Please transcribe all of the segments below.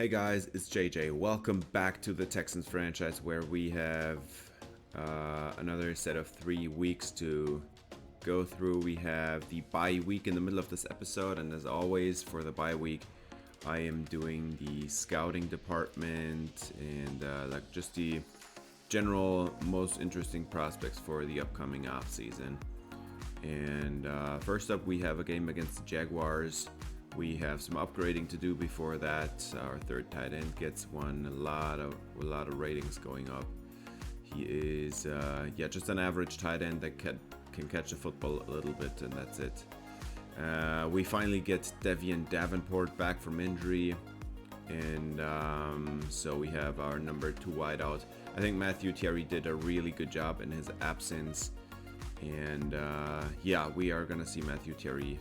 Hey guys, it's JJ. Welcome back to the Texans franchise where we have another set of 3 weeks to go through. We have the bye week in the middle of this episode, and as always for the bye week, I am doing the scouting department and just the general most interesting prospects for the upcoming off season. And first up, we have a game against the Jaguars. We have some upgrading to do before that. Our third tight end gets a lot of ratings going up. He is just an average tight end that can catch the football a little bit, and that's it. We finally get Devian Davenport back from injury, and so we have our number 2 wideout. I think Matthew Thierry did a really good job in his absence, and we are gonna see Matthew Thierry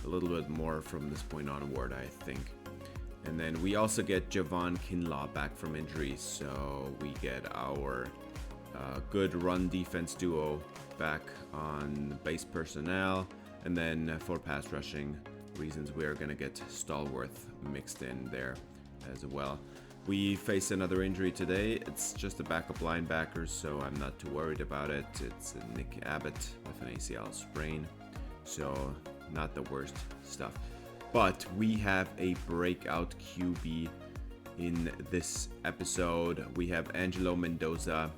a little bit more from this point onward, I think. And then we also get Javon Kinlaw back from injury, so we get our good run defense duo back on base personnel. And then for pass rushing reasons, we are going to get Stallworth mixed in there as well. We face another injury today. It's just a backup linebacker, so I'm not too worried about it. It's Nick Abbott with an ACL sprain, so not the worst stuff. But we have a breakout QB in this episode. We have Angelo Mendoza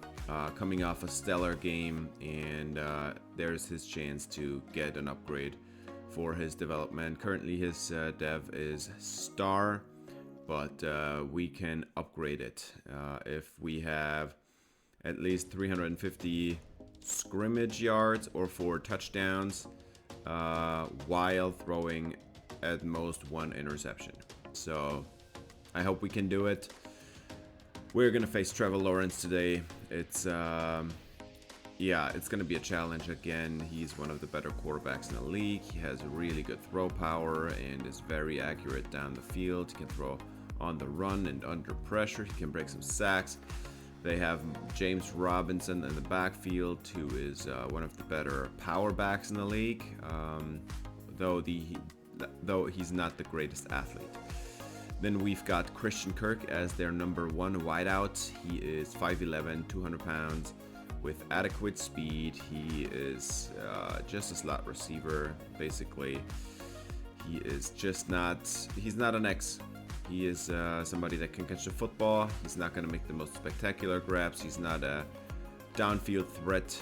coming off a stellar game, and there's his chance to get an upgrade for his development. Currently his dev is star, but we can upgrade it if we have at least 350 scrimmage yards or 4 touchdowns while throwing at most 1 interception. So I hope we can do it. We're gonna face Trevor Lawrence today. It's gonna be a challenge again. He's one of the better quarterbacks in the league. He has really good throw power and is very accurate down the field. He can throw on the run and under pressure. He can break some sacks. They have James Robinson in the backfield, who is one of the better power backs in the league, though he's not the greatest athlete. Then we've got Christian Kirk as their number 1 wideout. He is 5'11", 200 pounds, with adequate speed. He is just a slot receiver, basically. He's not an X. He is somebody that can catch the football. He's not going to make the most spectacular grabs. He's not a downfield threat.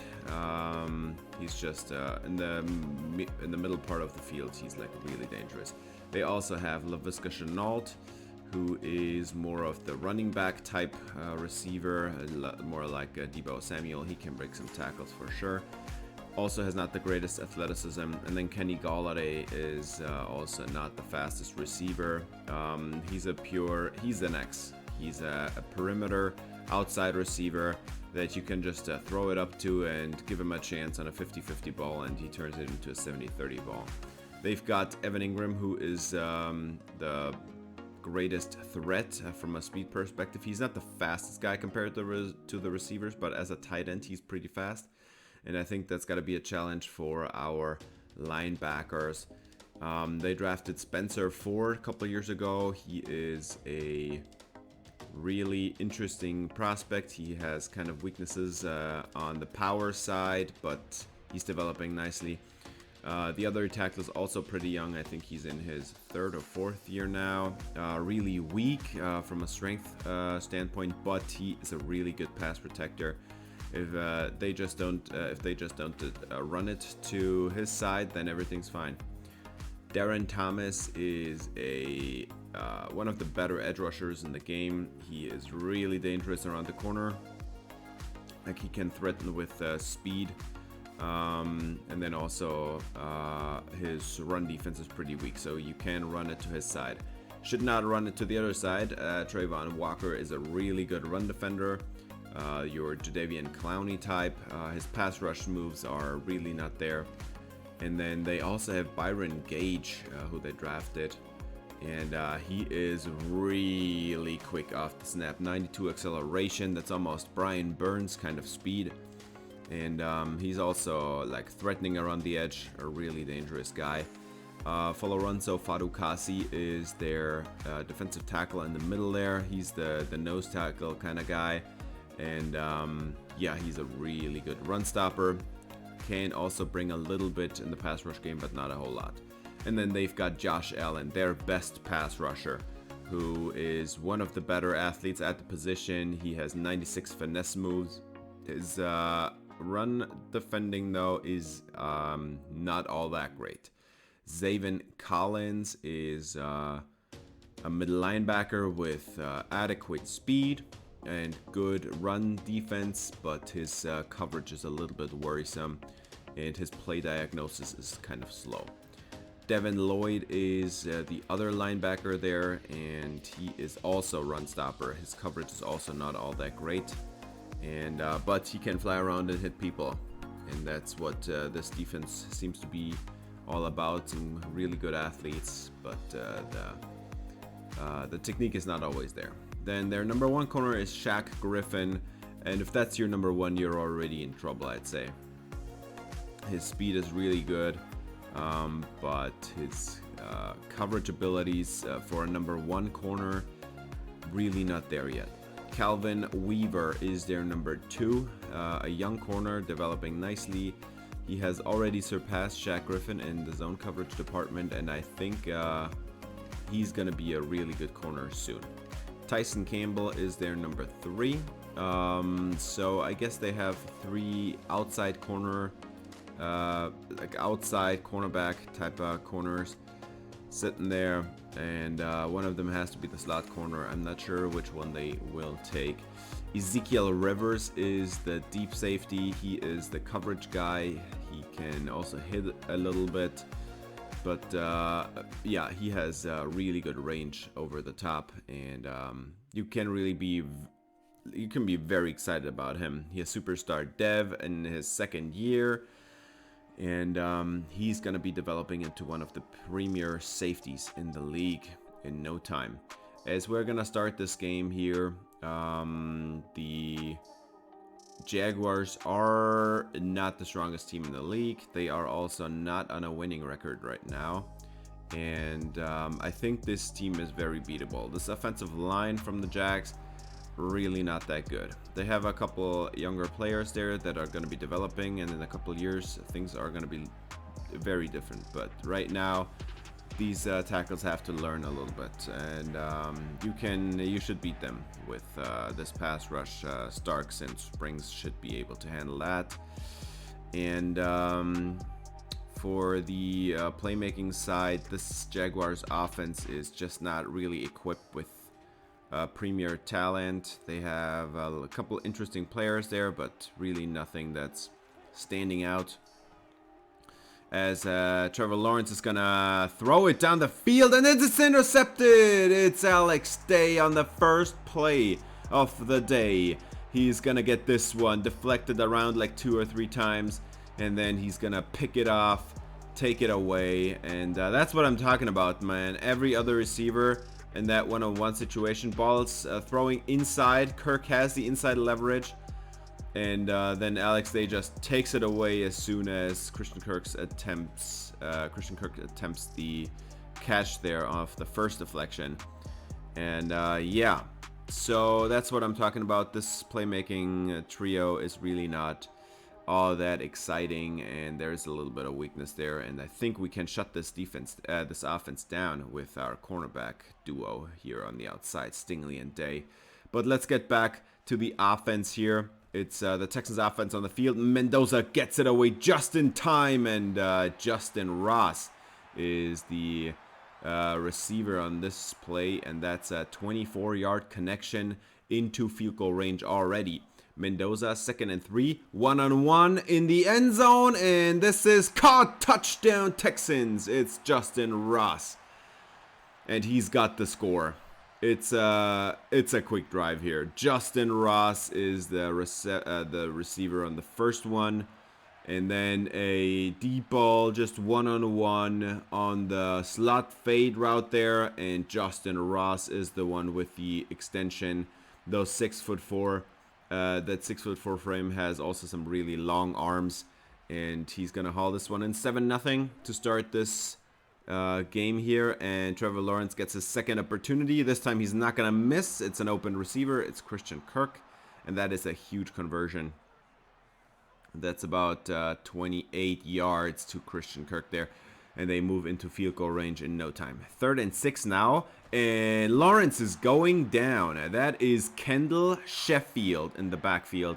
He's just in the middle part of the field. He's like really dangerous. They also have Laviska Shenault, who is more of the running back type receiver, more like Deebo Samuel. He can break some tackles for sure. Also has not the greatest athleticism. And then Kenny Golladay is also not the fastest receiver. He's an X. He's a perimeter outside receiver that you can just throw it up to and give him a chance on a 50-50 ball, and he turns it into a 70-30 ball. They've got Evan Ingram, who is the greatest threat from a speed perspective. He's not the fastest guy compared to the receivers, but as a tight end, he's pretty fast. And I think that's got to be a challenge for our linebackers. They drafted Spencer Ford a couple years ago. He is a really interesting prospect. He has kind of weaknesses on the power side, but he's developing nicely. The other tackle is also pretty young. I think he's in his 3rd or 4th year now. Really weak from a strength standpoint, but he is a really good pass protector. If they just don't run it to his side, then everything's fine. Darren Thomas is one of the better edge rushers in the game. He is really dangerous around the corner. Like, he can threaten with speed, and then also his run defense is pretty weak, so you can run it to his side. Should not run it to the other side. Trayvon Walker is a really good run defender. Your Jadeveon Clowney type. His pass rush moves are really not there. And then they also have Byron Gage, who they drafted. And he is really quick off the snap. 92 acceleration. That's almost Brian Burns kind of speed. And he's also like threatening around the edge. A really dangerous guy. Folorenzo Fadukasi is their defensive tackle in the middle there. He's the nose tackle kind of guy. And yeah, he's a really good run stopper. Can also bring a little bit in the pass rush game, but not a whole lot. And then they've got Josh Allen, their best pass rusher, who is one of the better athletes at the position. He has 96 finesse moves. His run defending, though, is not all that great. Zaven Collins is a middle linebacker with adequate speed and good run defense, but his coverage is a little bit worrisome, and his play diagnosis is kind of slow. Devin Lloyd is the other linebacker there, and he is also run stopper. His coverage is also not all that great, and but he can fly around and hit people, and that's what this defense seems to be all about. Some really good athletes, but the technique is not always there. Then their number one corner is Shaq Griffin, and if that's your number one, you're already in trouble, I'd say. His speed is really good, but his coverage abilities for a number one corner, really not there yet. Calvin Weaver is their number two, a young corner developing nicely. He has already surpassed Shaq Griffin in the zone coverage department, and I think he's going to be a really good corner soon. Tyson Campbell is their number three. So I guess they have three outside corner, like outside cornerback type of corners sitting there, and one of them has to be the slot corner. I'm not sure which one they will take. Ezekiel Rivers is the deep safety. He is the coverage guy. He can also hit a little bit, but yeah, he has really good range over the top, and you can be very excited about him. He has superstar dev in his second year, and he's gonna be developing into one of the premier safeties in the league in no time. As we're gonna start this game here, the Jaguars are not the strongest team in the league. They are also not on a winning record right now, and I think this team is very beatable. This offensive line from the Jags, really not that good. They have a couple younger players there that are going to be developing, and in a couple years things are going to be very different, but right now these tackles have to learn a little bit, and you should beat them with this pass rush. Starks and Springs should be able to handle that. And for the playmaking side, this Jaguars offense is just not really equipped with premier talent. They have a couple interesting players there, but really nothing that's standing out. As Trevor Lawrence is gonna throw it down the field, and it's intercepted. It's Alex Day on the first play of the day. He's gonna get this one deflected around like 2 or 3 times, and then he's gonna pick it off, take it away, and that's what I'm talking about, man. Every other receiver in that one-on-one situation, balls throwing inside. Kirk has the inside leverage, and then Alex Day just takes it away as soon as Christian Kirk attempts the catch there off the first deflection. And yeah, so that's what I'm talking about. This playmaking trio is really not all that exciting, and there's a little bit of weakness there, and I think we can shut this offense down with our cornerback duo here on the outside, Stingley and Day. But let's get back to the offense here. It's the Texans offense on the field. Mendoza gets it away just in time, and Justin Ross is the receiver on this play, and that's a 24-yard connection into field goal range already. Mendoza, 2nd and 3, one-on-one in the end zone, and this is caught. Touchdown Texans. It's Justin Ross, and he's got the score. It's a quick drive here. Justin Ross is the receiver on the first one, and then a deep ball, just one-on-one on the slot fade route there, and Justin Ross is the one with the extension. Those 6'4", that 6'4" frame has also some really long arms, and he's gonna haul this one in 7-0 to start this game here, and Trevor Lawrence gets his second opportunity. This time he's not going to miss. It's an open receiver. It's Christian Kirk, and that is a huge conversion. That's about 28 yards to Christian Kirk there, and they move into field goal range in no time. 3rd and 6 now, and Lawrence is going down. That is Kendall Sheffield in the backfield,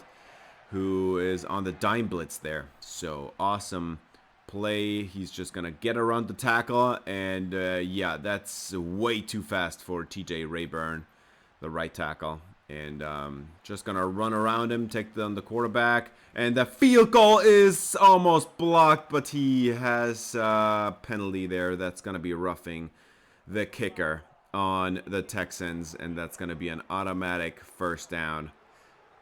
who is on the dime blitz there. So awesome play. He's just gonna get around the tackle, and yeah, that's way too fast for TJ Rayburn, the right tackle, and just gonna run around him, take down the quarterback, and the field goal is almost blocked, but he has a penalty there. That's gonna be roughing the kicker on the Texans, and that's gonna be an automatic first down.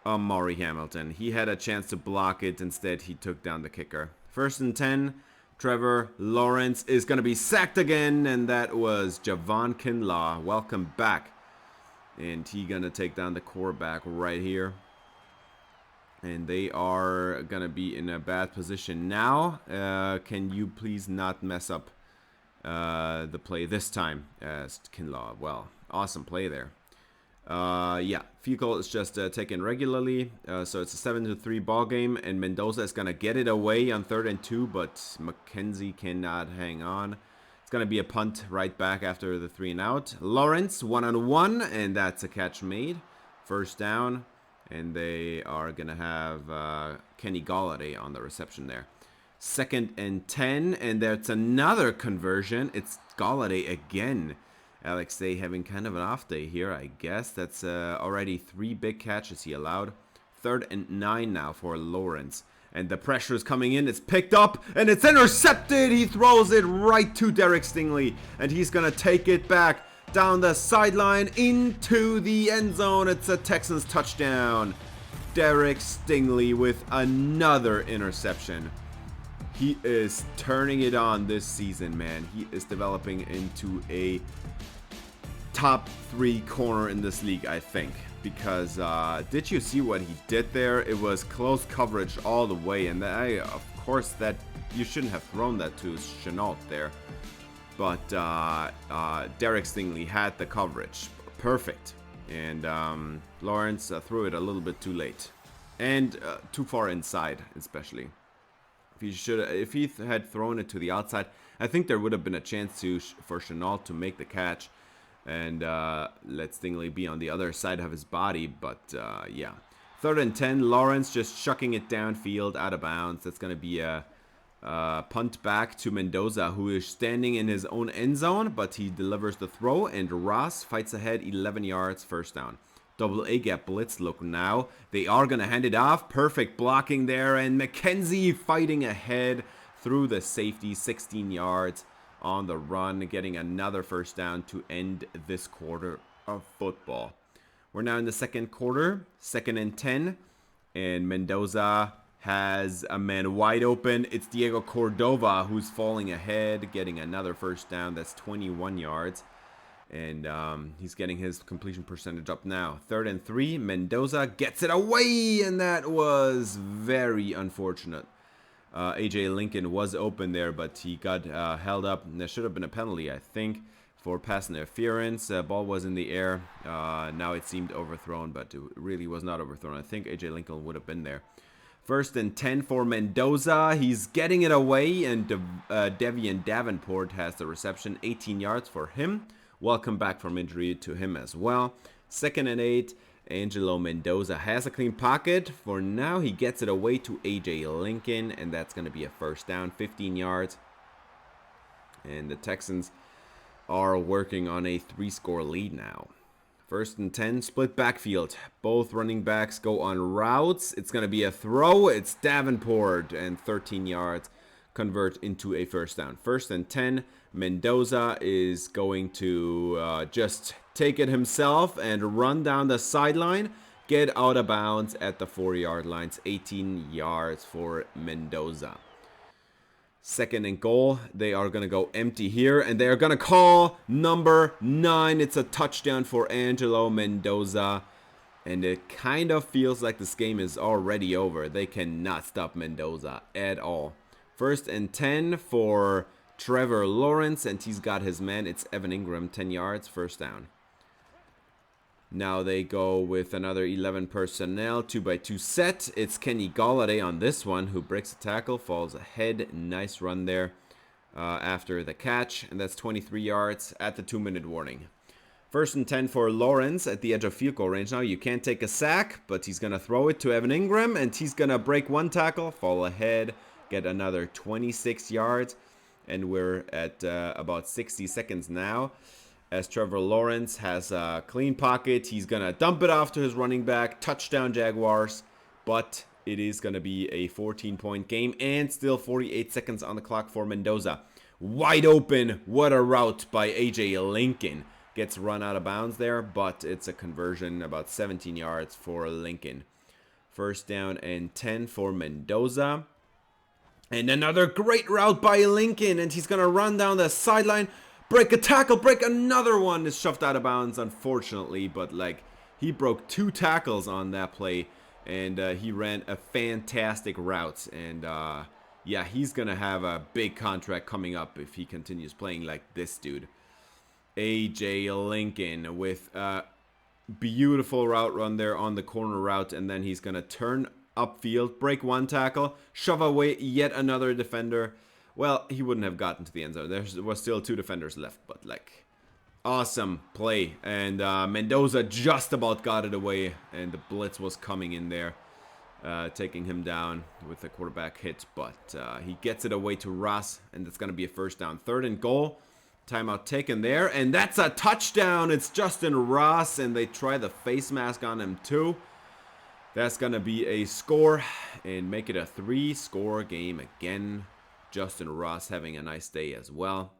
Maury Hamilton. He had a chance to block it. Instead, he took down the kicker. 1st and 10. Trevor Lawrence is going to be sacked again, and that was Javon Kinlaw. Welcome back. And he going to take down the quarterback right here. And they are going to be in a bad position now. Can you please not mess up the play this time as Kinlaw? Well, awesome play there. Yeah, field goal is just taken regularly, so it's a 7-3 ball game, and Mendoza is gonna get it away on 3rd and 2, but McKenzie cannot hang on. It's gonna be a punt right back after the 3 and out. Lawrence 1-on-1, and that's a catch made. First down, and they are gonna have Kenny Golladay on the reception there. 2nd and 10, and that's another conversion. It's Golladay again. Alex Day having kind of an off day here, I guess. That's already 3 big catches he allowed. 3rd and 9 now for Lawrence. And the pressure is coming in. It's picked up, and it's intercepted. He throws it right to Derek Stingley. And he's going to take it back down the sideline into the end zone. It's a Texans touchdown. Derek Stingley with another interception. He is turning it on this season, man. He is developing into a top 3 corner in this league, I think, because did you see what he did there? It was close coverage all the way, and of course that you shouldn't have thrown that to Chenault there, but Derek Stingley had the coverage perfect, and Lawrence threw it a little bit too late and too far inside, especially. If he had thrown it to the outside, I think there would have been a chance for Chenault to make the catch and let Stingley be on the other side of his body, but yeah. 3rd and 10, Lawrence just chucking it downfield out of bounds. That's going to be a punt back to Mendoza, who is standing in his own end zone, but he delivers the throw, and Ross fights ahead 11 yards, first down. Double A gap blitz look now. They are going to hand it off. Perfect blocking there, and McKenzie fighting ahead through the safety, 16 yards. On the run, getting another first down to end this quarter of football. We're now in the 2nd quarter, 2nd and 10, and Mendoza has a man wide open. It's Diego Cordova who's falling ahead, getting another first down. That's 21 yards, and he's getting his completion percentage up now. 3rd and 3, Mendoza gets it away, and that was very unfortunate. AJ Lincoln was open there, but he got held up. And there should have been a penalty, I think, for pass interference. Ball was in the air. Now it seemed overthrown, but it really was not overthrown. I think AJ Lincoln would have been there. 1st and 10 for Mendoza. He's getting it away, and Devian Davenport has the reception. 18 yards for him. Welcome back from injury to him as well. 2nd and 8. Angelo Mendoza has a clean pocket. For now, he gets it away to AJ Lincoln, and that's going to be a first down, 15 yards. And the Texans are working on a 3-score lead now. 1st and 10, split backfield. Both running backs go on routes. It's going to be a throw. It's Davenport, and 13 yards convert into a first down. 1st and 10, Mendoza is going to just take it himself and run down the sideline, get out of bounds at the 4-yard lines. 18 yards for Mendoza. 2nd and goal. They are going to go empty here, and they are going to call number 9. It's a touchdown for Angelo Mendoza, and it kind of feels like this game is already over. They cannot stop Mendoza at all. 1st and 10 for Trevor Lawrence, and he's got his man. It's Evan Ingram, 10 yards, first down. Now they go with another 11 personnel, 2x2 set. It's Kenny Golladay on this one, who breaks a tackle, falls ahead. Nice run there after the catch, and that's 23 yards at the 2-minute warning. First and 10 for Lawrence at the edge of field goal range. Now you can't take a sack, but he's going to throw it to Evan Ingram, and he's going to break one tackle, fall ahead, get another 26 yards, and we're at about 60 seconds now. As Trevor Lawrence has a clean pocket, he's going to dump it off to his running back. Touchdown Jaguars, but it is going to be a 14-point game and still 48 seconds on the clock for Mendoza. Wide open. What a route by A.J. Lincoln. Gets run out of bounds there, but it's a conversion, about 17 yards for Lincoln. First down and 10 for Mendoza. And another great route by Lincoln, and he's going to run down the sideline. Break a tackle, break another one. Is shoved out of bounds, unfortunately, but like he broke 2 tackles on that play, and he ran a fantastic route. And yeah, he's gonna have a big contract coming up if he continues playing like this dude. A.J. Lincoln with a beautiful route run there on the corner route, and then he's gonna turn upfield, break one tackle, shove away yet another defender. Well, he wouldn't have gotten to the end zone. There was still 2 defenders left, but like, awesome play. And Mendoza just about got it away, and the blitz was coming in there, taking him down with the quarterback hit. But he gets it away to Ross, and it's going to be a first down. 3rd and goal. Timeout taken there, and that's a touchdown. It's Justin Ross, and they try the face mask on him too. That's going to be a score and make it a 3-score game again. Justin Ross having a nice day as well.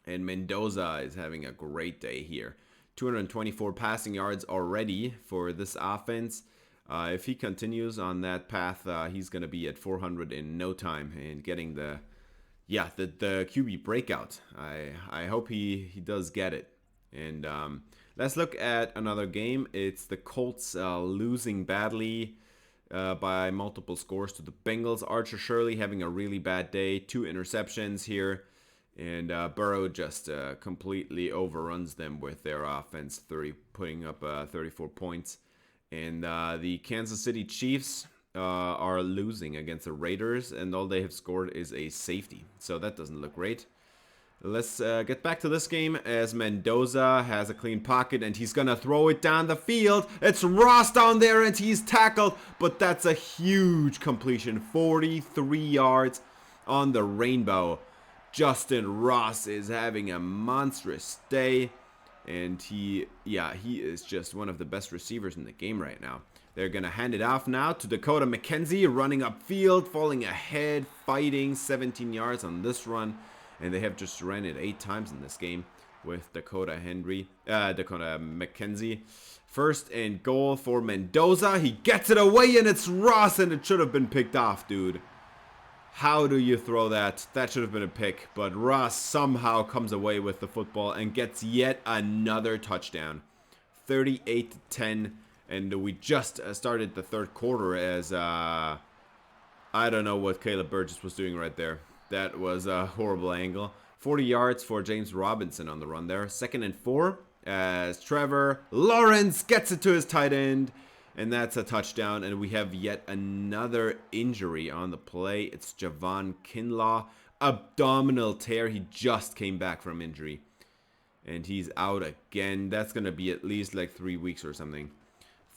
And Mendoza is having a great day here. 224 passing yards already for this offense. If he continues on that path, he's going to be at 400 in no time and getting the QB breakout. I hope he does get it. And let's look at another game. It's the Colts losing badly by multiple scores to the Bengals. Archer Shirley having a really bad day. 2 interceptions here. And Burrow just completely overruns them with their offense, putting up 34 points. And the Kansas City Chiefs are losing against the Raiders, and all they have scored is a safety. So that doesn't look great. Let's get back to this game as Mendoza has a clean pocket, and he's going to throw it down the field. It's Ross down there, and he's tackled, but that's a huge completion. 43 yards on the rainbow. Justin Ross is having a monstrous day, and he is just one of the best receivers in the game right now. They're going to hand it off now to Dakota McKenzie, running upfield, falling ahead, fighting 17 yards on this run. And they have just ran it 8 times in this game with Dakota McKenzie. First and goal for Mendoza. He gets it away, and it's Ross, and it should have been picked off, dude. How do you throw that? That should have been a pick. But Ross somehow comes away with the football and gets yet another touchdown. 38-10. And we just started the 3rd quarter as I don't know what Caleb Burgess was doing right there. That was a horrible angle. 40 yards for James Robinson on the run there. 2nd and 4 as Trevor Lawrence gets it to his tight end. And that's a touchdown. And we have yet another injury on the play. It's Javon Kinlaw. Abdominal tear. He just came back from injury. And he's out again. That's going to be at least like 3 weeks or something.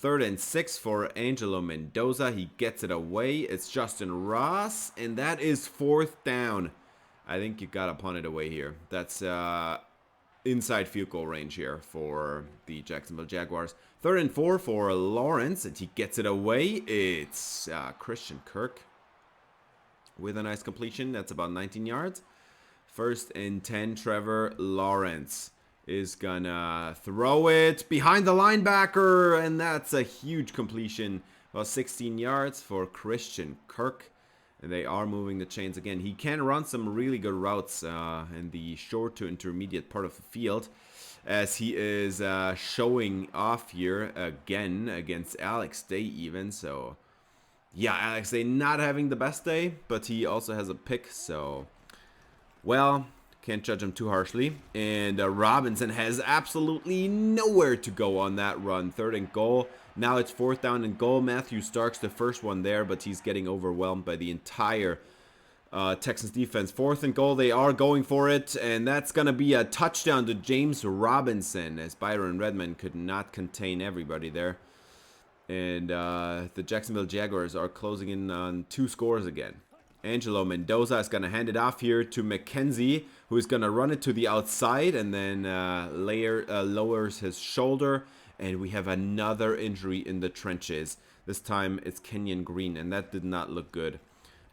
3rd and 6 for Angelo Mendoza. He gets it away. It's Justin Ross. And that is 4th down. I think you got to punt it away here. That's inside field goal range here for the Jacksonville Jaguars. 3rd and 4 for Lawrence. And he gets it away. It's Christian Kirk with a nice completion. That's about 19 yards. 1st and 10, Trevor Lawrence is gonna throw it behind the linebacker, and that's a huge completion. About 16 yards for Christian Kirk. And they are moving the chains again. He can run some really good routes in the short to intermediate part of the field, as he is showing off here again against Alex Day even. So yeah, Alex Day not having the best day, but he also has a pick, so Well, can't judge him too harshly. And Robinson has absolutely nowhere to go on that run. 3rd and goal. Now it's 4th down and goal. Matthew Stark's the first one there, but he's getting overwhelmed by the entire Texans defense. 4th and goal. They are going for it. And that's going to be a touchdown to James Robinson, as Byron Redmond could not contain everybody there. And the Jacksonville Jaguars are closing in on 2 scores again. Angelo Mendoza is going to hand it off here to McKenzie, who is going to run it to the outside and then lowers his shoulder. And we have another injury in the trenches. This time it's Kenyon Green, and that did not look good.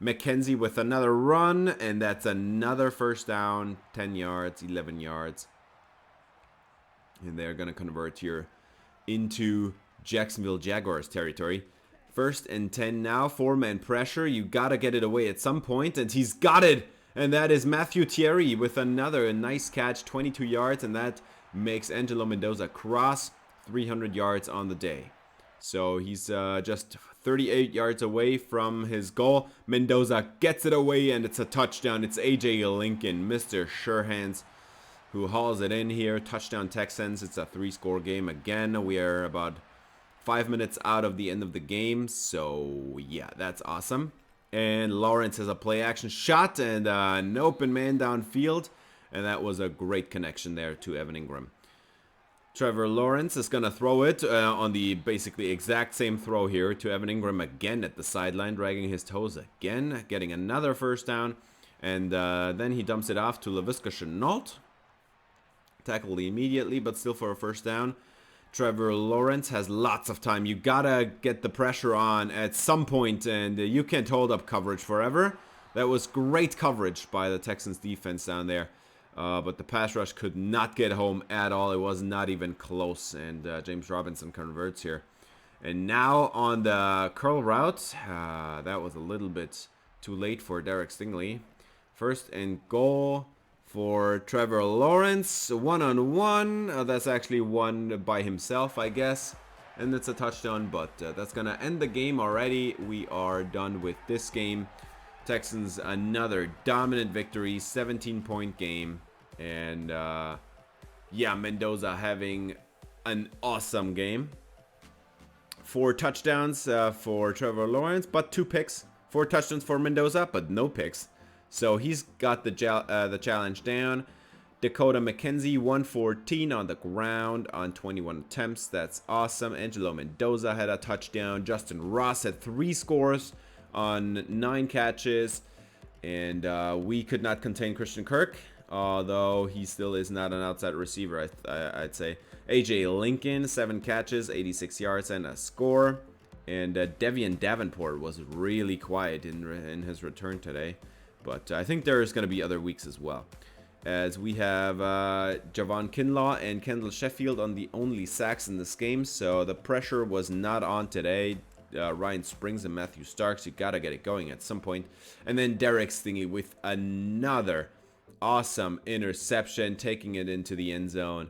McKenzie with another run, and that's another first down. 10 yards, 11 yards. And they're going to convert here into Jacksonville Jaguars territory. 1st and 10 now, 4-man pressure. You gotta get it away at some point, and he's got it. And that is Matthew Thierry with another nice catch, 22 yards, and that makes Angelo Mendoza cross 300 yards on the day. So he's just 38 yards away from his goal. Mendoza gets it away, and it's a touchdown. It's AJ Lincoln, Mr. Surehands, who hauls it in here. Touchdown Texans. It's a 3-score game again. We are about 5 minutes out of the end of the game, so yeah, that's awesome. And Lawrence has a play-action shot and an open man downfield, and that was a great connection there to Evan Ingram. Trevor Lawrence is going to throw it on the basically exact same throw here to Evan Ingram again at the sideline, dragging his toes again, getting another first down, and then he dumps it off to Laviska Shenault. Tackled immediately, but still for a first down. Trevor Lawrence has lots of time. You gotta get the pressure on at some point, and you can't hold up coverage forever. That was great coverage by the Texans defense down there, but the pass rush could not get home at all. It was not even close, and James Robinson converts here. And now on the curl route, that was a little bit too late for Derek Stingley. 1st and goal for Trevor Lawrence, 1-on-1. That's actually one by himself, I guess. And it's a touchdown, but that's going to end the game already. We are done with this game. Texans, another dominant victory, 17-point game. And, yeah, Mendoza having an awesome game. 4 touchdowns for Trevor Lawrence, but 2 picks. 4 touchdowns for Mendoza, but no picks. So he's got the challenge down. Dakota McKenzie, 114 on the ground on 21 attempts. That's awesome. Angelo Mendoza had a touchdown. Justin Ross had 3 scores on 9 catches. And we could not contain Christian Kirk, although he still is not an outside receiver, I'd say. AJ Lincoln, 7 catches, 86 yards, and a score. And Devian Davenport was really quiet in his return today. But I think there's going to be other weeks as well. As we have Javon Kinlaw and Kendall Sheffield on the only sacks in this game. So the pressure was not on today. Ryan Springs and Matthew Starks, you got to get it going at some point. And then Derek Stingley with another awesome interception, taking it into the end zone.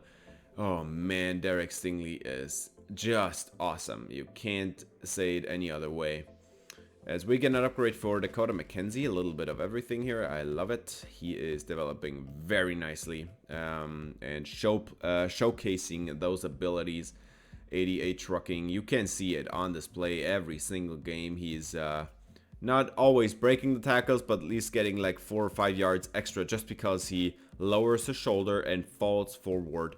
Oh man, Derek Stingley is just awesome. You can't say it any other way. As we get an upgrade for Dakota McKenzie, a little bit of everything here. I love it. He is developing very nicely and showcasing those abilities. 88 trucking. You can see it on display every single game. He's not always breaking the tackles, but at least getting like 4 or 5 yards extra just because he lowers his shoulder and falls forward.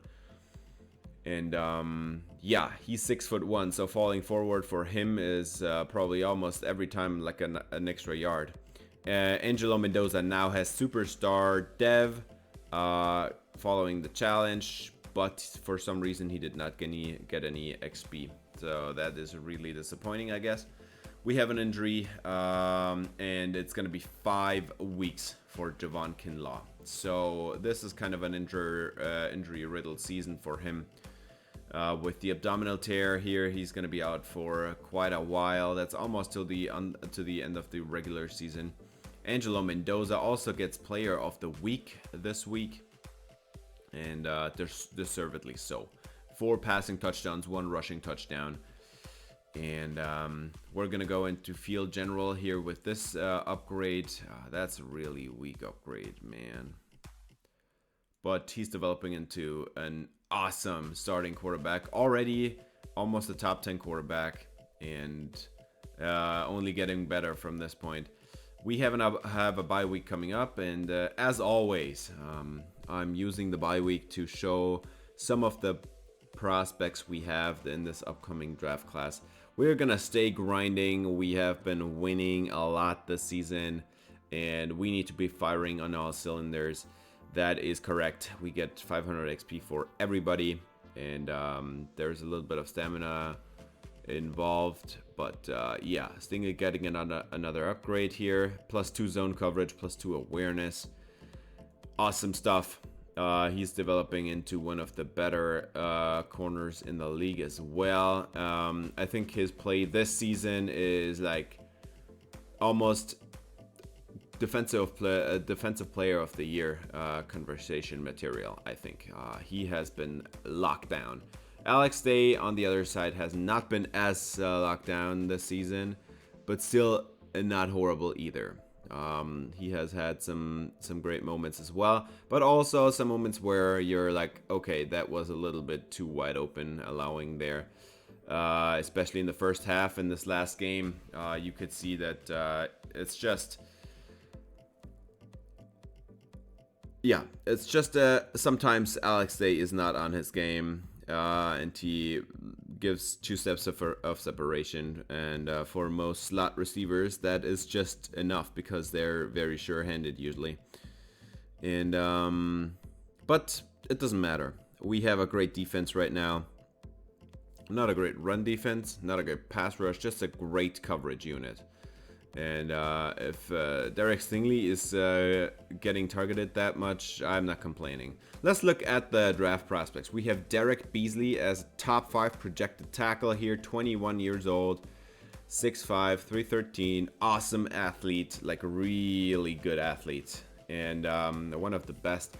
And yeah, he's 6'1", so falling forward for him is probably almost every time like an extra yard. Angelo Mendoza now has superstar Dev following the challenge, but for some reason he did not get any XP. So that is really disappointing, I guess. We have an injury, and it's going to be 5 weeks for Javon Kinlaw. So this is kind of an injury-riddled season for him. With the abdominal tear here, he's going to be out for quite a while. That's almost to the end of the regular season. Angelo Mendoza also gets Player of the Week this week, and deservedly so. 4 passing touchdowns, 1 rushing touchdown. And we're gonna go into field general here with this upgrade. That's a really weak upgrade, man. But he's developing into an awesome starting quarterback. Already almost a top 10 quarterback, and only getting better from this point. We have a bye week coming up, and as always, I'm using the bye week to show some of the prospects we have in this upcoming draft class. We're gonna stay grinding. We have been winning a lot this season, and we need to be firing on all cylinders. That is correct. We get 500 XP for everybody, and there's a little bit of stamina involved, but yeah, Stinger getting another upgrade here. +2 zone coverage, +2 awareness. Awesome stuff. He's developing into one of the better corners in the league as well. I think his play this season is like almost defensive player of the year conversation material. I think he has been locked down. Alex Day on the other side has not been as locked down this season, but still not horrible either. He has had some great moments as well, but also some moments where you're like, okay, that was a little bit too wide open, allowing there. Especially in the first half in this last game, you could see that it's just, yeah, it's just sometimes Alex Day is not on his game, and he gives 2 steps of separation, and for most slot receivers that is just enough because they're very sure-handed usually. And but it doesn't matter. We have a great defense right now. Not a great run defense, not a great pass rush, just a great coverage unit. And if Derek Stingley is getting targeted that much, I'm not complaining. Let's look at the draft prospects. We have Derek Beasley as top 5 projected tackle here, 21 years old, 6'5", 313, awesome athlete, like a really good athlete, and one of the best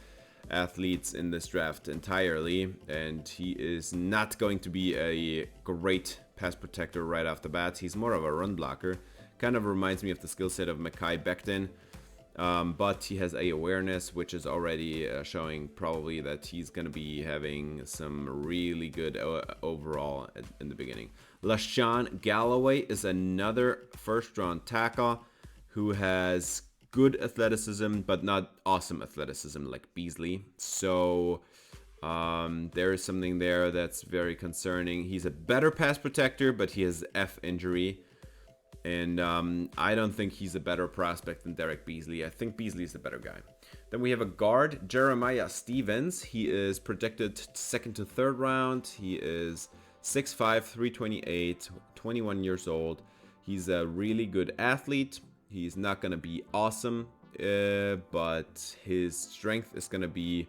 athletes in this draft entirely. And he is not going to be a great pass protector right off the bat. He's more of a run blocker. Kind of reminds me of the skill set of Mekhi Becton, but he has a awareness, which is already showing probably that he's going to be having some really good overall in the beginning. LaShawn Galloway is another first-round tackle who has good athleticism, but not awesome athleticism like Beasley. So there is something there that's very concerning. He's a better pass protector, but he has F injury. And I don't think he's a better prospect than Derek Beasley. I think Beasley is the better guy. Then we have a guard, Jeremiah Stevens. He is projected 2nd to 3rd round. He is 6'5", 328, 21 years old. He's a really good athlete. He's not going to be awesome, but his strength is going to be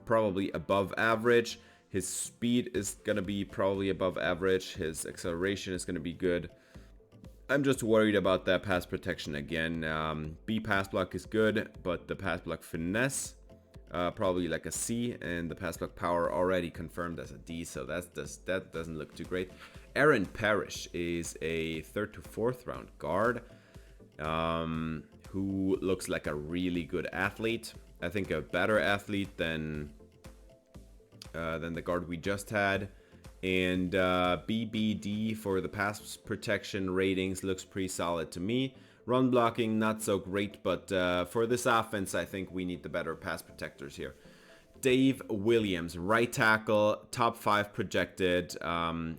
probably above average. His speed is going to be probably above average. His acceleration is going to be good. I'm just worried about that pass protection again. B pass block is good, but the pass block finesse, probably like a C, and the pass block power already confirmed as a D, so that doesn't look too great. Aaron Parrish is a 3rd to 4th round guard, who looks like a really good athlete. I think a better athlete than the guard we just had. And BBD for the pass protection ratings looks pretty solid to me. Run blocking, not so great, but for this offense, I think we need the better pass protectors here. Dave Williams, right tackle, top 5 projected.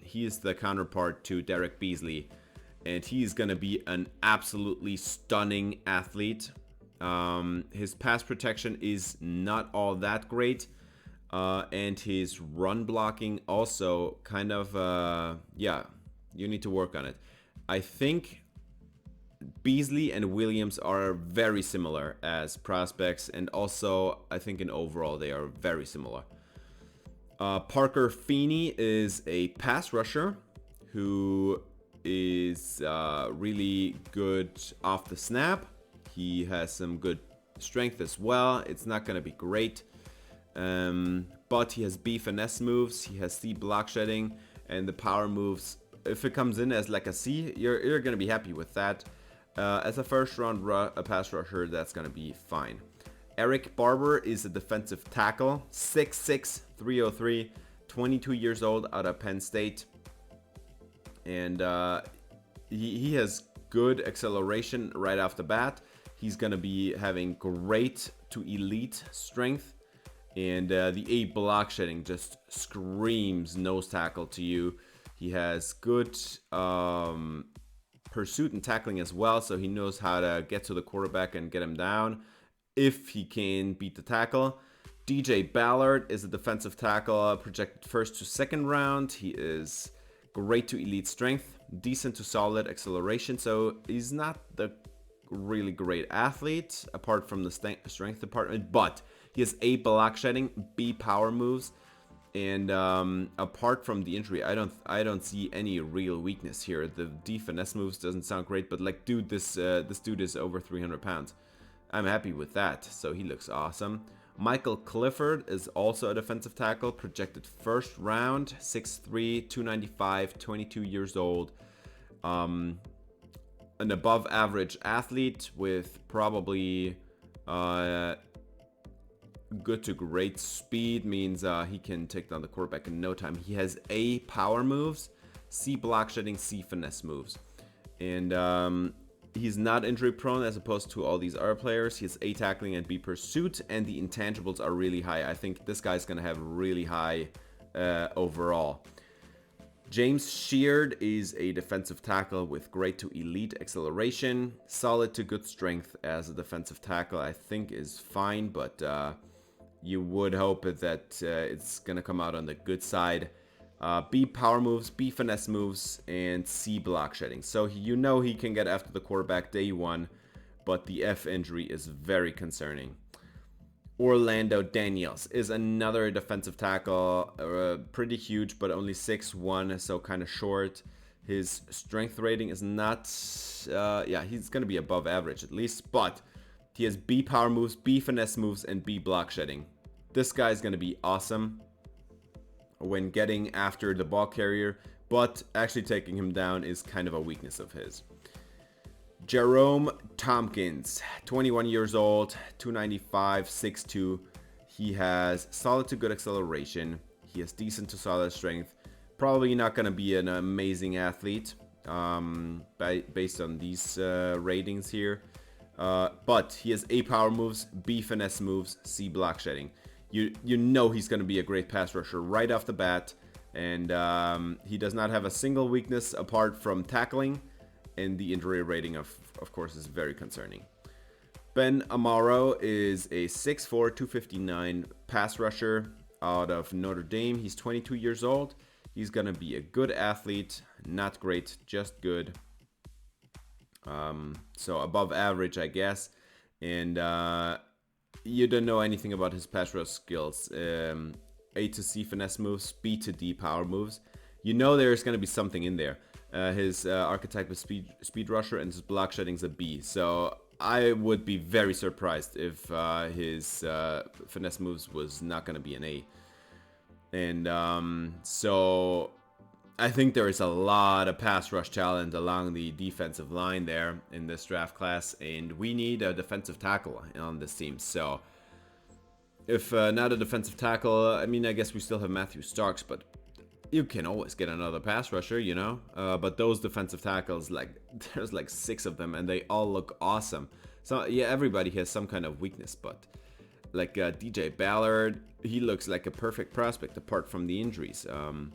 He is the counterpart to Derek Beasley, and he's going to be an absolutely stunning athlete. His pass protection is not all that great. And his run blocking also kind of, yeah, you need to work on it. I think Beasley and Williams are very similar as prospects, and also I think in overall they are very similar. Parker Feeney is a pass rusher who is really good off the snap. He has some good strength as well. It's not going to be great. But he has B finesse moves, he has C block shedding, and the power moves if it comes in as like a C, you're gonna be happy with that. As a first round pass rusher, that's gonna be fine. Eric Barber is a defensive tackle, 6'6", 303, 22 years old, out of Penn State, and he has good acceleration right off the bat. He's gonna be having great to elite strength, and the A block shedding just screams nose tackle to you. He has good pursuit and tackling as well, so he knows how to get to the quarterback and get him down if he can beat the tackle. DJ Ballard is a defensive tackle, projected first to second round. He is great to elite strength, decent to solid acceleration, so he's not the really great athlete apart from the strength department, but he has A block shedding, B power moves, and apart from the injury, I don't see any real weakness here. The D finesse moves doesn't sound great, but like, dude, this dude is over 300 pounds. I'm happy with that, so he looks awesome. Michael Clifford is also a defensive tackle, projected first round, 6'3", 295, 22 years old. An above average athlete with probably good to great speed, means he can take down the quarterback in no time. He has A power moves, C block shedding, C finesse moves, and he's not injury prone as opposed to all these other players. He has A tackling and B pursuit, and the intangibles are really high. I think this guy's gonna have really high overall. James Sheard is a defensive tackle with great to elite acceleration, solid to good strength as a defensive tackle. I think is fine, but you would hope that it's gonna come out on the good side. B power moves, B finesse moves, and C block shedding. So you know he can get after the quarterback day one, but the F injury is very concerning. Orlando Daniels is another defensive tackle, pretty huge, but only 6'1", so kind of short. His strength rating is not, he's going to be above average at least, but he has B power moves, B finesse moves, and B block shedding. This guy is going to be awesome when getting after the ball carrier, but actually taking him down is kind of a weakness of his. Jerome Tompkins, 21 years old, 295, 6'2". He has solid to good acceleration. He has decent to solid strength. Probably not going to be an amazing athlete based on these ratings here. But he has A power moves, B finesse moves, C block shedding. You know he's going to be a great pass rusher right off the bat. And he does not have a single weakness apart from tackling. And the injury rating, of course, is very concerning. Ben Amaro is a 6'4", 259 pass rusher out of Notre Dame. He's 22 years old. He's going to be a good athlete. Not great, just good. So above average, I guess. And you don't know anything about his pass rush skills. A to C finesse moves, B to D power moves. You know there's going to be something in there. His archetype is speed rusher, and his block shedding's a B. So I would be very surprised if his finesse moves was not going to be an A. And so I think there is a lot of pass rush talent along the defensive line there in this draft class, and we need a defensive tackle on this team. So if not a defensive tackle, I mean, I guess we still have Matthew Starks, but you can always get another pass rusher, you know? But those defensive tackles, like, there's like 6 of them, and they all look awesome. So, yeah, everybody has some kind of weakness, but like DJ Ballard, he looks like a perfect prospect apart from the injuries. And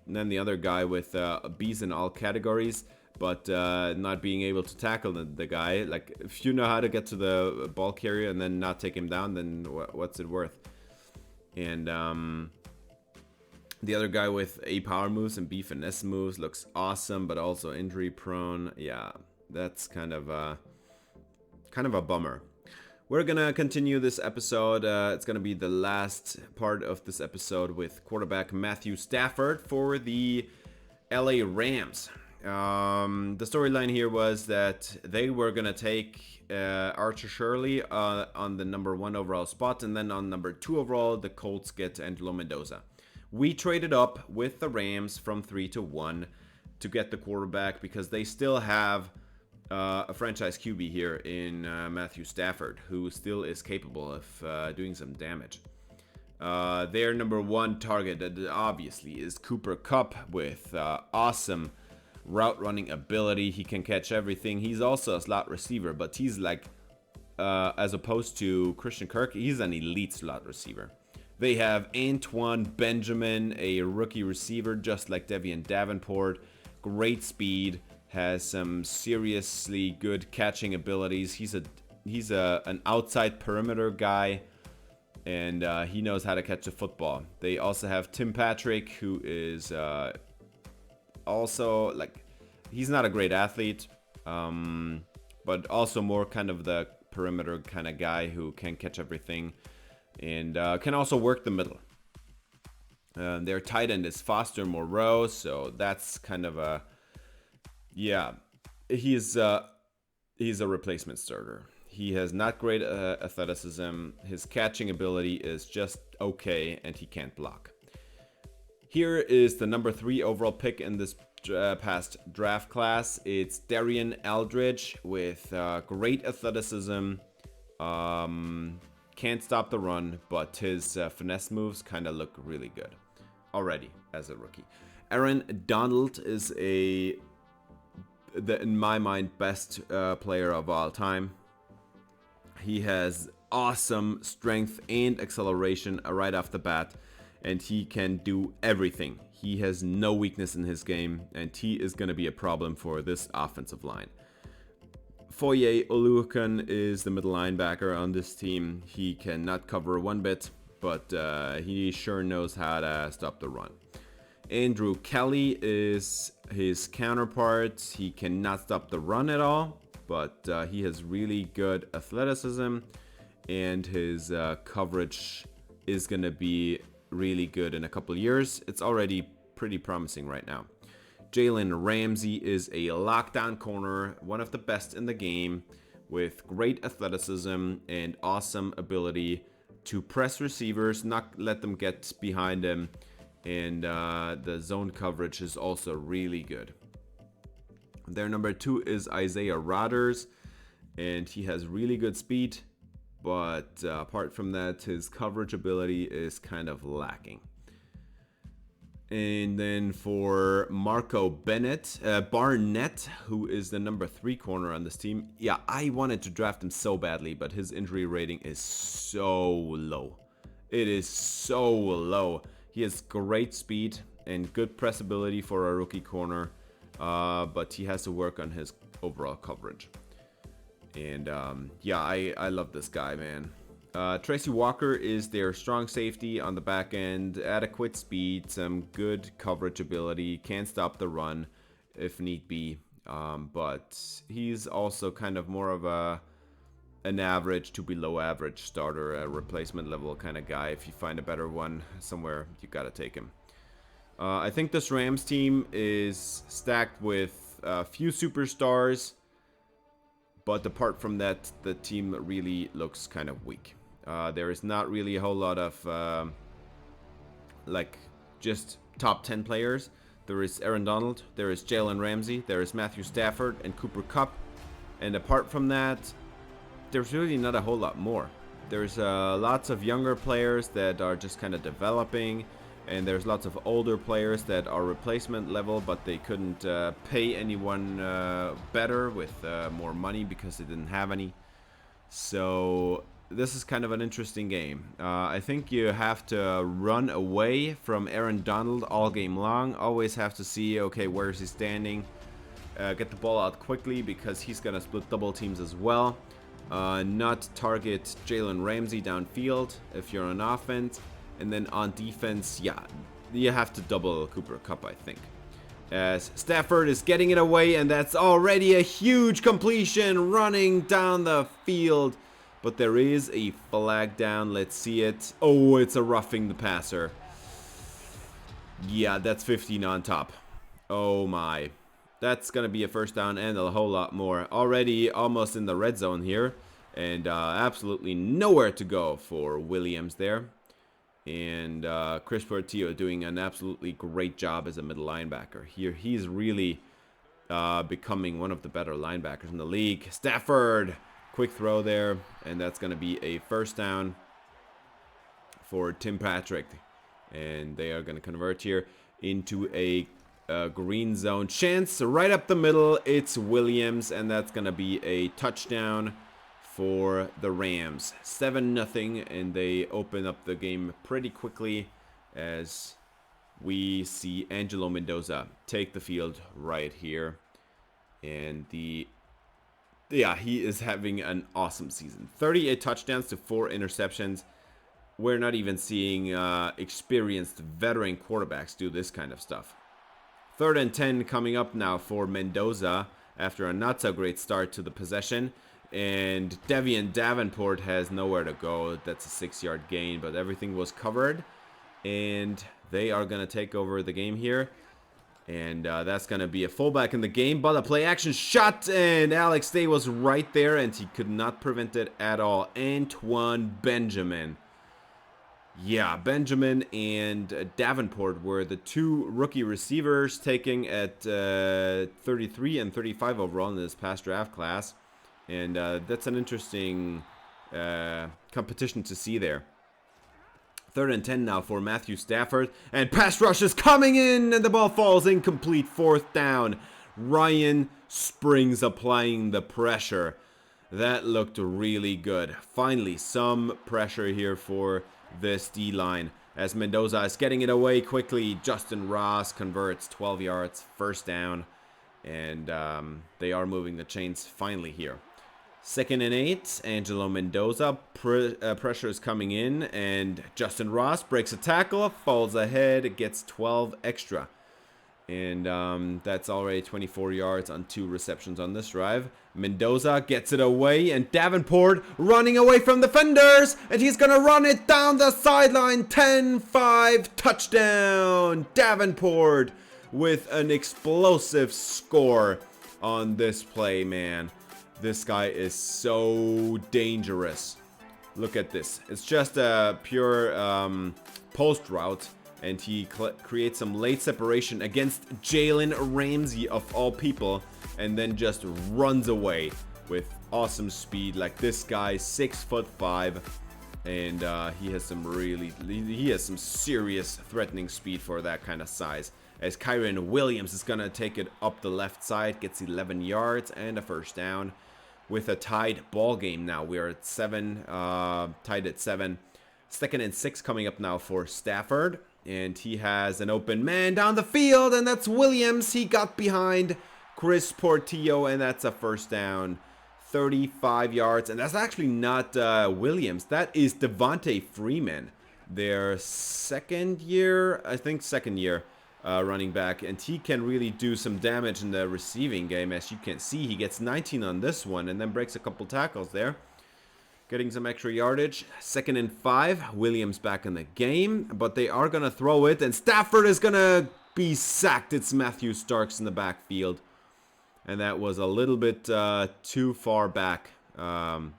then the other guy with B's in all categories, but not being able to tackle the guy. Like, if you know how to get to the ball carrier and then not take him down, then what's it worth? And the other guy with A power moves and B finesse moves looks awesome, but also injury prone. Yeah, that's kind of a bummer. We're gonna continue this episode. It's gonna be the last part of this episode with quarterback Matthew Stafford for the LA Rams. The storyline here was that they were gonna take Archer Shirley on the number 1 overall spot, and then on number 2 overall, the Colts get Angelo Mendoza. We traded up with the Rams from 3 to 1, to get the quarterback because they still have a franchise QB here in Matthew Stafford, who still is capable of doing some damage. Their number one target, obviously, is Cooper Kupp with awesome route running ability. He can catch everything. He's also a slot receiver, but he's like, as opposed to Christian Kirk, he's an elite slot receiver. They have Antoine Benjamin, a rookie receiver, just like Devian Davenport. Great speed, has some seriously good catching abilities. He's an outside perimeter guy, and he knows how to catch a football. They also have Tim Patrick, who is also, like, he's not a great athlete, but also more kind of the perimeter kind of guy who can catch everything and can also work the middle. Their tight end is Foster Moreau, so that's kind of a, yeah, he's a replacement starter. He has not great athleticism. His catching ability is just okay, and he can't block. Here is the number 3 overall pick in this past draft class. It's Darian Aldridge with great athleticism. Can't stop the run, but his finesse moves kind of look really good already as a rookie. Aaron Donald is in my mind, best player of all time. He has awesome strength and acceleration right off the bat, and he can do everything. He has no weakness in his game, and he is going to be a problem for this offensive line. Foye Oluokun is the middle linebacker on this team. He cannot cover one bit, but he sure knows how to stop the run. Andrew Kelly is his counterpart. He cannot stop the run at all, but he has really good athleticism, and his coverage is going to be really good in a couple years. It's already pretty promising right now. Jalen Ramsey is a lockdown corner, one of the best in the game, with great athleticism and awesome ability to press receivers, not let them get behind him, and the zone coverage is also really good. Their number 2 is Isaiah Rodgers, and he has really good speed, but apart from that, his coverage ability is kind of lacking. And then for Marco Barnett, who is the number 3 corner on this team. Yeah, I wanted to draft him so badly, but his injury rating is so low. It is so low. He has great speed and good press ability for a rookie corner, but he has to work on his overall coverage. And yeah, I love this guy, man. Tracy Walker is their strong safety on the back end, adequate speed, some good coverage ability, can stop the run if need be, but he's also kind of more of an average to below average starter, a replacement level kind of guy. If you find a better one somewhere, you gotta take him. I think this Rams team is stacked with a few superstars, but apart from that, the team really looks kind of weak. There is not really a whole lot of like just top 10 players. There is Aaron Donald, there is Jalen Ramsey, there is Matthew Stafford and Cooper Kupp, and apart from that, there's really not a whole lot more. There's lots of younger players that are just kind of developing, and there's lots of older players that are replacement level, but they couldn't pay anyone better with more money because they didn't have any. So this is kind of an interesting game. I think you have to run away from Aaron Donald all game long. Always have to see, okay, where is he standing? Get the ball out quickly because he's going to split double teams as well. Not target Jalen Ramsey downfield if you're on offense. And then on defense, yeah, you have to double Cooper Kupp, I think. As Stafford is getting it away, and that's already a huge completion running down the field. But there is a flag down. Let's see it. Oh, it's a roughing the passer. Yeah, that's 15 on top. Oh my. That's going to be a first down and a whole lot more. Already almost in the red zone here. And absolutely nowhere to go for Williams there. And Chris Portillo doing an absolutely great job as a middle linebacker. Here, he's really becoming one of the better linebackers in the league. Stafford, quick throw there, and that's going to be a first down for Tim Patrick. And they are going to convert here into a green zone chance right up the middle. It's Williams, and that's going to be a touchdown for the Rams. 7-0, and they open up the game pretty quickly as we see Angelo Mendoza take the field right here. And he is having an awesome season. 38 touchdowns to 4 interceptions. We're not even seeing experienced veteran quarterbacks do this kind of stuff. 3rd and 10 coming up now for Mendoza after a not so great start to the possession. And Devian Davenport has nowhere to go. That's a 6-yard gain, but everything was covered. And they are going to take over the game here. And that's going to be a fullback in the game, but a play action shot, and Alex Day was right there, and he could not prevent it at all. Antoine Benjamin. Yeah, Benjamin and Davenport were the 2 rookie receivers taking at 33 and 35 overall in this past draft class. And that's an interesting competition to see there. 3rd and 10 now for Matthew Stafford. And pass rush is coming in, and the ball falls incomplete. 4th down. Ryan Springs applying the pressure. That looked really good. Finally, some pressure here for this D-line. As Mendoza is getting it away quickly, Justin Ross converts 12 yards, 1st down. And they are moving the chains finally here. 2nd and 8, Angelo Mendoza, pressure is coming in, and Justin Ross breaks a tackle, falls ahead, gets 12 extra. And that's already 24 yards on 2 receptions on this drive. Mendoza gets it away, and Davenport running away from defenders, and he's going to run it down the sideline. 10-5 touchdown. Davenport with an explosive score on this play, man. This guy is so dangerous. Look at this. It's just a pure post route, and he creates some late separation against Jalen Ramsey of all people, and then just runs away with awesome speed. Like this guy, 6'5", and he has some serious threatening speed for that kind of size. As Kyren Williams is gonna take it up the left side, gets 11 yards and a 1st down. With a tied ball game now. We are at 7, tied at 7. 2nd and 6 coming up now for Stafford. And he has an open man down the field, and that's Williams. He got behind Chris Portillo, and that's a 1st down. 35 yards, and that's actually not Williams. That is Devontae Freeman. Their second year running back, and he can really do some damage in the receiving game. As you can see, he gets 19 on this one and then breaks a couple tackles there, getting some extra yardage. 2nd and 5, Williams back in the game, but they are gonna throw it, and Stafford is gonna be sacked. It's Matthew Starks in the backfield, and that was a little bit too far back. 3rd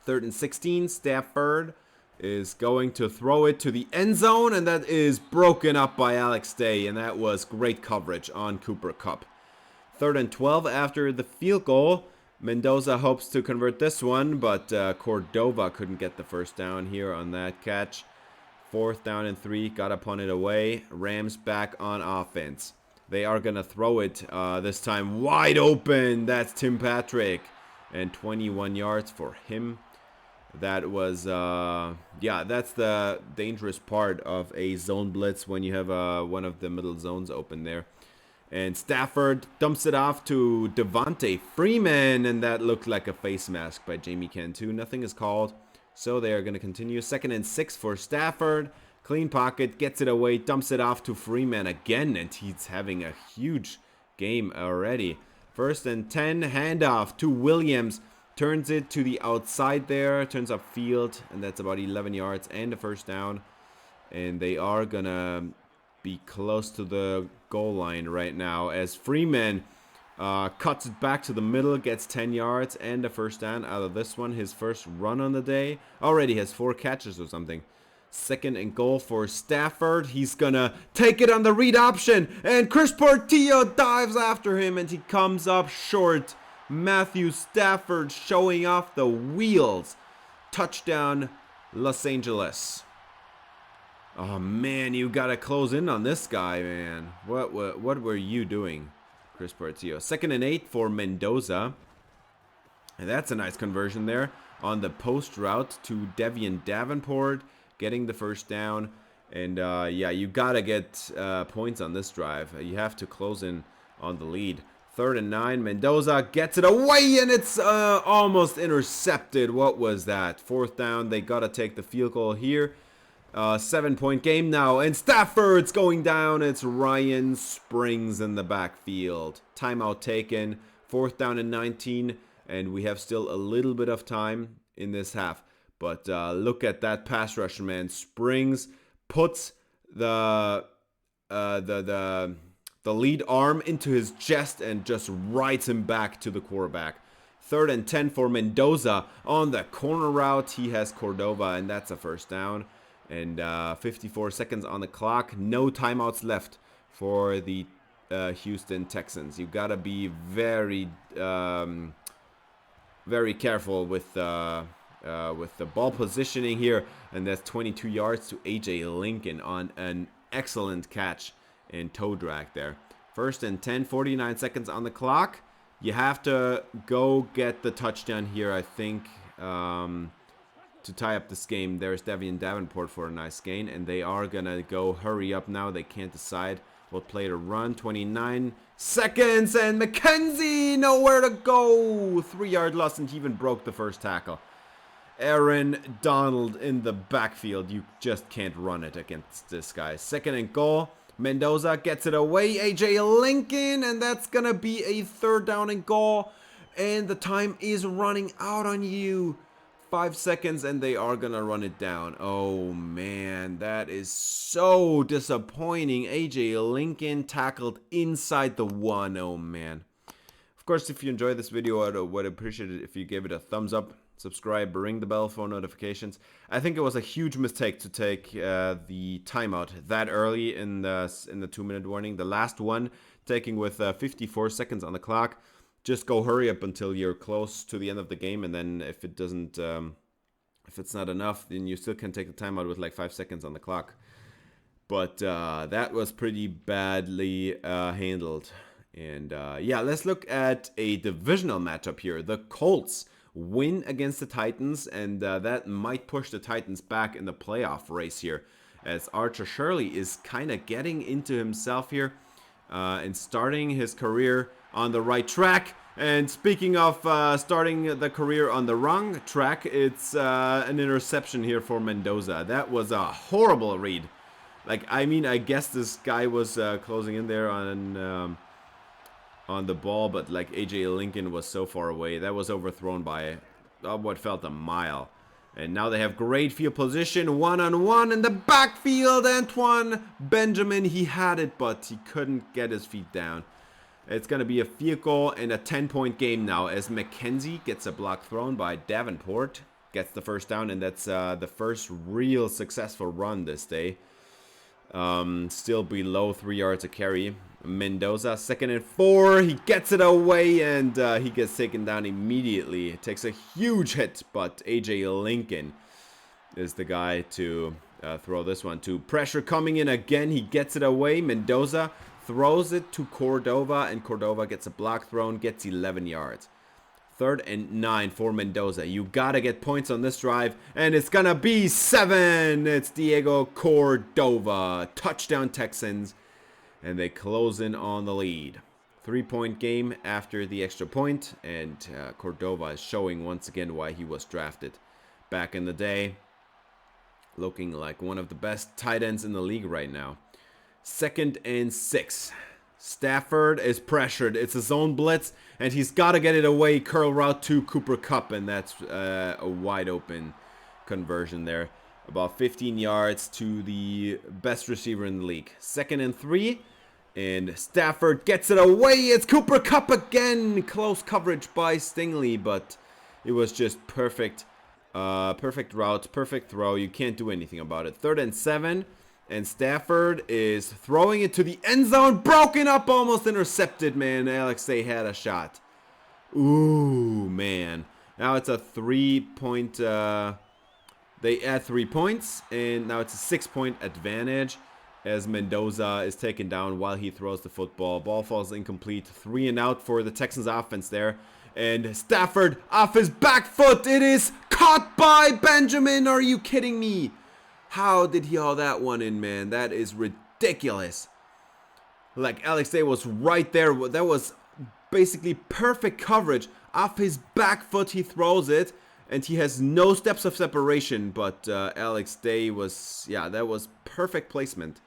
and 16, Stafford is going to throw it to the end zone, and that is broken up by Alex Day, and that was great coverage on Cooper Kupp. 3rd and 12 after the field goal. Mendoza hopes to convert this one, but Cordova couldn't get the 1st down here on that catch. 4th down and 3, got to punt it away. Rams back on offense. They are going to throw it this time wide open. That's Tim Patrick, and 21 yards for him. That was, that's the dangerous part of a zone blitz when you have one of the middle zones open there. And Stafford dumps it off to Devontae Freeman, and that looked like a face mask by Jamie Cantu. Nothing is called, so they are going to continue. 2nd and 6 for Stafford. Clean pocket, gets it away, dumps it off to Freeman again, and he's having a huge game already. 1st and 10, handoff to Williams. Turns it to the outside there, turns upfield, and that's about 11 yards and a 1st down. And they are going to be close to the goal line right now as Freeman cuts it back to the middle, gets 10 yards and a 1st down out of this one. His first run on the day. Already has 4 catches or something. Second and goal for Stafford. He's gonna take it on the read option, and Chris Portillo dives after him, and he comes up short. Matthew Stafford showing off the wheels. Touchdown, Los Angeles. Oh man, you gotta close in on this guy, man. What were you doing, Chris Portillo? 2nd and 8 for Mendoza. And that's a nice conversion there on the post route to Devian Davenport, getting the first down. And yeah, you gotta get points on this drive. You have to close in on the lead. 3rd and 9, Mendoza gets it away, and it's almost intercepted. What was that? 4th down, they gotta take the field goal here. 7-point game now, and Stafford's going down. It's Ryan Springs in the backfield. Timeout taken. 4th down and 19, and we have still a little bit of time in this half. But look at that pass rush, man. Springs puts the lead arm into his chest and just rides him back to the quarterback. 3rd and 10 for Mendoza on the corner route. He has Cordova, and that's a first down. And 54 seconds on the clock. No timeouts left for the Houston Texans. You gotta be very careful with the ball positioning here. And that's 22 yards to AJ Lincoln on an excellent catch and toe drag there. 1st and 10, 49 seconds on the clock. You have to go get the touchdown here, I think, to tie up this game. There's Devian Davenport for a nice gain, and they are gonna go hurry up now. They can't decide what play to run. 29 seconds, and McKenzie nowhere to go. 3-yard loss, and he even broke the first tackle. Aaron Donald in the backfield. You just can't run it against this guy. 2nd and goal. Mendoza gets it away. AJ Lincoln, and that's gonna be a 3rd down and goal. And the time is running out on you. 5 seconds, and they are gonna run it down. Oh man, that is so disappointing. AJ Lincoln tackled inside the 1. Oh man. Of course, if you enjoyed this video, I would appreciate it if you gave it a thumbs up, subscribe, ring the bell for notifications. I think it was a huge mistake to take the timeout that early in the 2-minute warning. The last one taking with 54 seconds on the clock. Just go hurry up until you're close to the end of the game, and then if it doesn't, if it's not enough, then you still can take the timeout with like 5 seconds on the clock. But that was pretty badly handled. And yeah, let's look at a divisional matchup here. The Colts win against the Titans, and that might push the Titans back in the playoff race here, as Archer Shirley is kind of getting into himself here and starting his career on the right track. And speaking of starting the career on the wrong track, it's an interception here for Mendoza. That was a horrible read. Like, I mean, I guess this guy was closing in there on the ball, but like AJ Lincoln was so far away. That was overthrown by what felt a mile. And now they have great field position, one-on-one in the backfield. Antoine Benjamin, he had it, but he couldn't get his feet down. It's going to be a field goal and a 10-point game now, as McKenzie gets a block thrown by Davenport, gets the first down, and that's the first real successful run this day. Still below 3 yards a carry. Mendoza, 2nd and 4. He gets it away, and he gets taken down immediately. It takes a huge hit, but AJ Lincoln is the guy to throw this one to. Pressure coming in again. He gets it away. Mendoza throws it to Cordova, and Cordova gets a block thrown, gets 11 yards. 3rd and 9 for Mendoza. You gotta get points on this drive, and it's gonna be 7. It's Diego Cordova. Touchdown Texans, and they close in on the lead. 3-point game after the extra point, and Cordova is showing once again why he was drafted back in the day. Looking like one of the best tight ends in the league right now. 2nd and 6. Stafford is pressured. It's a zone blitz, and he's got to get it away. Curl route to Cooper Kupp, and that's a wide open conversion there. About 15 yards to the best receiver in the league. 2nd and 3, and Stafford gets it away. It's Cooper Kupp again. Close coverage by Stingley, but it was just perfect Perfect route, perfect throw. You can't do anything about it. 3rd and 7. And Stafford is throwing it to the end zone. Broken up, almost intercepted, man. Alexei had a shot. Ooh, man. Now it's a 3-point... they add 3 points. And now it's a 6-point advantage as Mendoza is taken down while he throws the football. Ball falls incomplete. 3 and out for the Texans offense there. And Stafford off his back foot. It is caught by Benjamin. Are you kidding me? How did he haul that one in, man? That is ridiculous. Like, Alexei was right there. That was basically perfect coverage. Off his back foot, he throws it. And he has no steps of separation. But Alexei was, yeah, that was perfect placement.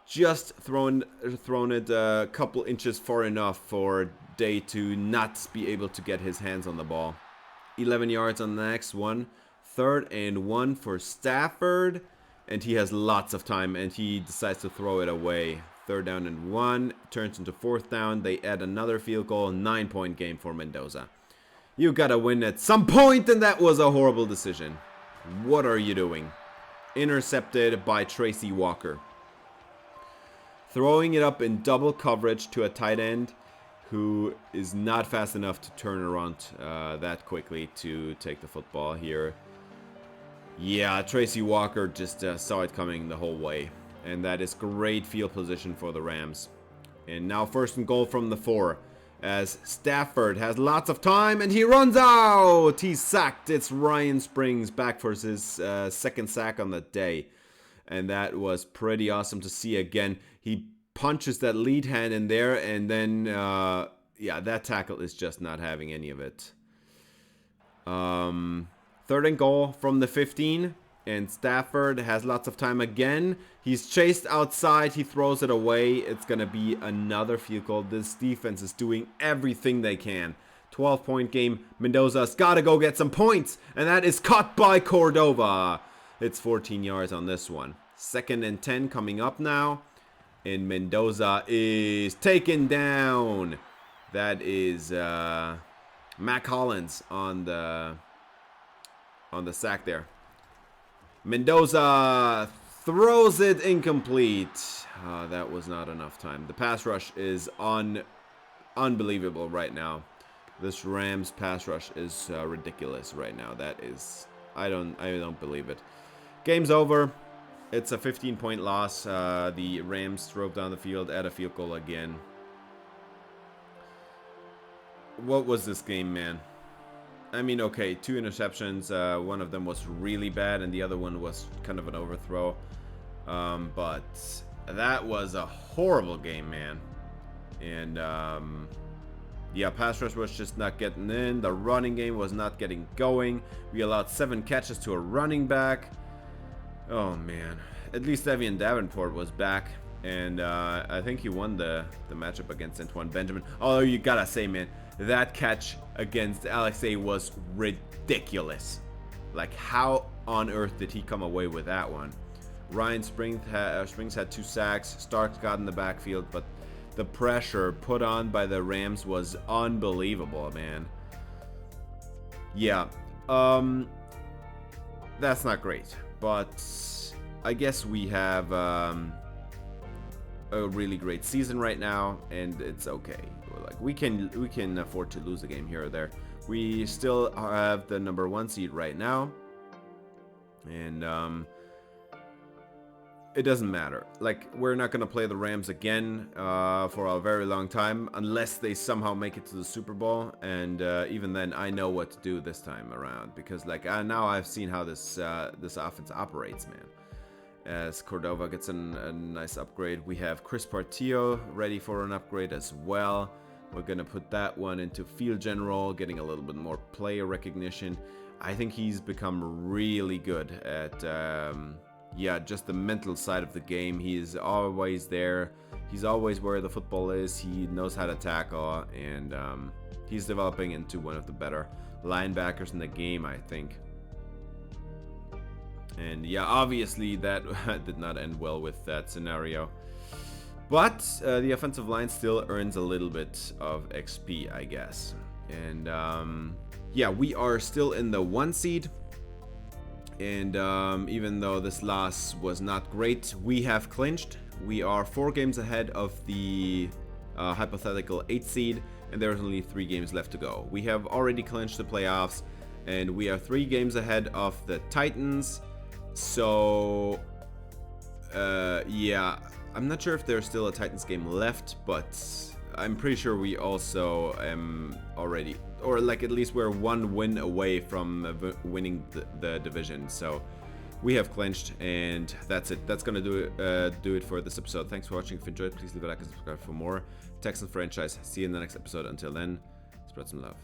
Just thrown it a couple inches far enough for Day to not be able to get his hands on the ball. 11 yards on the next one. 3rd and 1 for Stafford. And he has lots of time and he decides to throw it away. 3rd down and 1. Turns into 4th down. They add another field goal. 9-point game for Mendoza. You gotta win at some point, and that was a horrible decision. What are you doing? Intercepted by Tracy Walker. Throwing it up in double coverage to a tight end who is not fast enough to turn around that quickly to take the football here. Yeah, Tracy Walker just saw it coming the whole way. And that is great field position for the Rams. And now 1st and goal from the 4. As Stafford has lots of time and he runs out. He's sacked. It's Ryan Springs back for his 2nd sack on the day. And that was pretty awesome to see again. He punches that lead hand in there and then, yeah, that tackle is just not having any of it. 3rd and goal from the 15. And Stafford has lots of time again. He's chased outside. He throws it away. It's going to be another field goal. This defense is doing everything they can. 12-point game. Mendoza's got to go get some points. And that is caught by Cordova. It's 14 yards on this one. 2nd and 10 coming up now. And Mendoza is taken down. That is Mac Hollins on the sack there. Mendoza throws it incomplete. That was not enough time. The pass rush is unbelievable right now. This Rams pass rush is ridiculous right now. That is, I don't believe it. Game's over. It's a 15-point loss. The Rams drove down the field at a field goal again. What was this game, man? I mean, okay, 2 interceptions. One of them was really bad, and the other one was kind of an overthrow. But that was a horrible game, man. And yeah, pass rush was just not getting in. The running game was not getting going. We allowed 7 catches to a running back. Oh man, at least Evian Davenport was back, and I think he won the matchup against Antoine Benjamin. Although you gotta say, man, that catch against Alexei was ridiculous. Like, how on earth did he come away with that one? Ryan Springs had 2 sacks. Starks got in the backfield, but the pressure put on by the Rams was unbelievable, man. Yeah, that's not great, but I guess we have a really great season right now, and it's okay. Like, we can afford to lose a game here or there. We still have the number 1 seed right now, and it doesn't matter. Like, we're not gonna play the Rams again for a very long time unless they somehow make it to the Super Bowl, and even then I know what to do this time around, because like now I've seen how this offense operates, man. As Cordova gets a nice upgrade, we have Chris Portillo ready for an upgrade as well. We're gonna put that one into field general, getting a little bit more player recognition. I think he's become really good at yeah, just the mental side of the game. He's always there. He's always where the football is. He knows how to tackle, and he's developing into one of the better linebackers in the game, I think. And yeah, obviously that did not end well with that scenario. But the offensive line still earns a little bit of XP, I guess. And yeah, we are still in the 1 seed. And even though this loss was not great, we have clinched. We are 4 games ahead of the hypothetical 8th seed, and there's only 3 games left to go. We have already clinched the playoffs, and we are 3 games ahead of the Titans. So, yeah, I'm not sure if there's still a Titans game left, but I'm pretty sure we also already, or like at least we're 1 win away from winning the division. So we have clinched, and that's it. That's gonna do it for this episode. Thanks for watching. If you enjoyed, please leave a like and subscribe for more Texan franchise. See you in the next episode. Until then, spread some love.